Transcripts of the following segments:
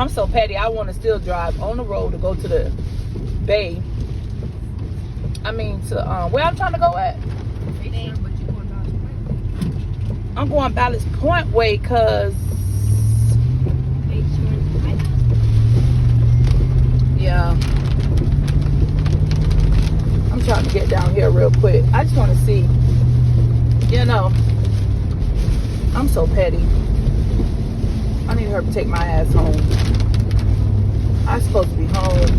I'm so petty. I want to still drive on the road to go to the bay. I mean, to where I'm trying to go at. I'm going Ballast Point way because yeah, I'm trying to get down here real quick. I just want to see, you know, I'm so petty. I need her to take my ass home. I'm supposed to be home,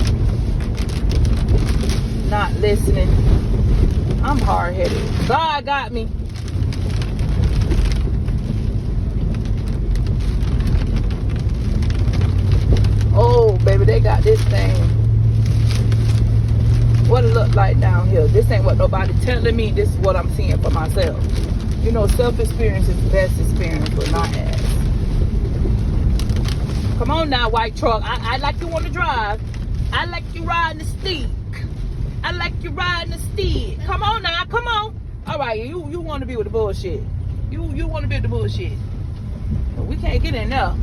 not listening. I'm hard-headed. God got me. Oh, baby, they got this thing. What it look like down here. This ain't what nobody telling me. This is what I'm seeing for myself. You know, self-experience is the best experience with my ass. Come on now, white truck. I like you want to drive. I like you riding the stick. I like you riding the stick. Come on now, come on. All right, you want to be with the bullshit. You want to be with the bullshit. But we can't get in there.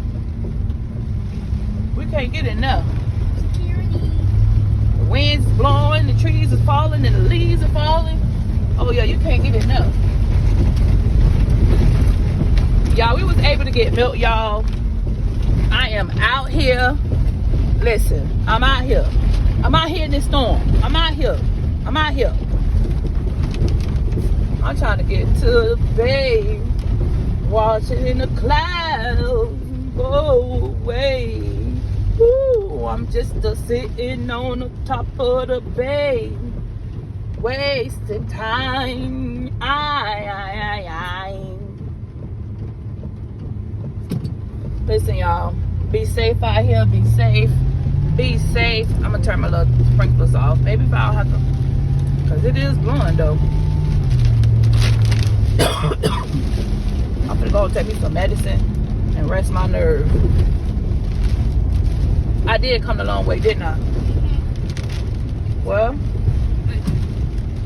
We can't get in there. Security. The wind's blowing, the trees are falling, and the leaves are falling. Oh yeah, you can't get in there. Y'all, we was able to get milk, y'all. I am out here. Listen, I'm out here. I'm out here in this storm. I'm out here. I'm out here. I'm trying to get to the bay. Watching in the clouds go away. Ooh, I'm just sitting on the top of the bay. Wasting time. Listen, y'all. Be safe out here. Be safe. Be safe. I'm gonna turn my little sprinklers off. Maybe if I'll have to, cause it is blowing though. I'm gonna go take me some medicine and rest my nerves. I did come a long way, didn't I? Well,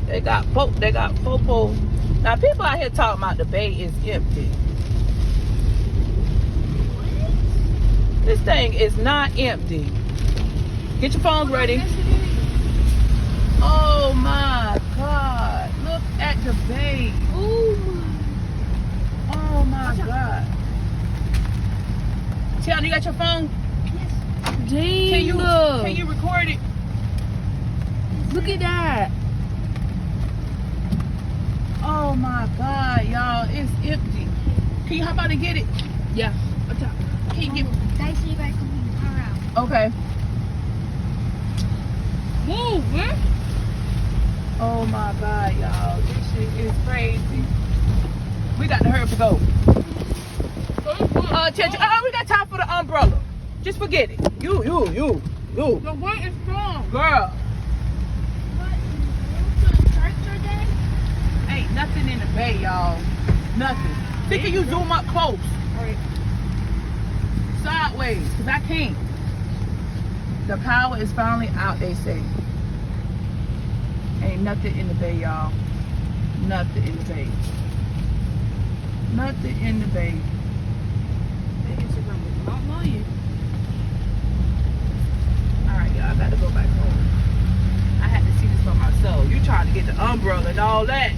they got popo. Now people out here talking about the bay is empty. This thing is not empty. Get your phones ready. Oh my God. Look at the bay. Oh my God. Tiana, you got your phone? Yes. Can you record it? Look at that. Oh my God, y'all. It's empty. Can you hop out and get it? Yeah. Can you get Guys, see you guys coming around. Okay. Move, man. Oh my God, y'all. This shit is crazy. We got to hurry up and go. We got time for the umbrella. Just forget it. You. The wind is strong. Girl. What? Church or day? Ain't nothing in the bay, y'all. Nothing. See, can you zoom up close? Alright. Sideways, because I can't. The power is finally out, they say. Ain't nothing in the bay, y'all. Nothing in the bay. Nothing in the bay. Alright, y'all, I gotta go back home. I had to see this for myself. You trying to get the umbrella and all that.